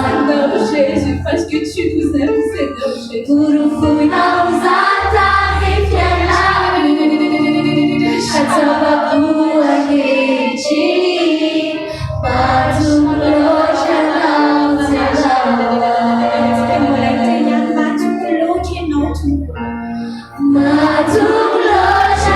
Seigneur Jésus, parce que tu nous aimes, Seigneur Jésus. Purufui nauzata ifyala Atabakuwa kechi Matulosha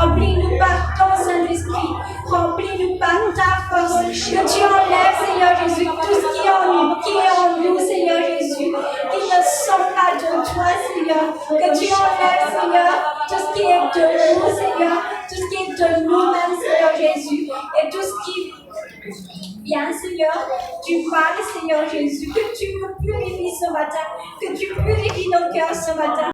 Remplis-nous par ton Saint-Esprit, remplis-nous par ta force, que tu enlèves, Seigneur Jésus, tout ce qui est en nous, Seigneur Jésus, qui ne sont pas de toi, Seigneur, que tu enlèves, Seigneur, tout ce qui est de nous, Seigneur, tout ce qui est de nous-mêmes, Seigneur Jésus, et tout ce qui vient, Seigneur, du mal, Seigneur Jésus, que tu nous purifies ce matin, que tu purifies nos cœurs ce matin.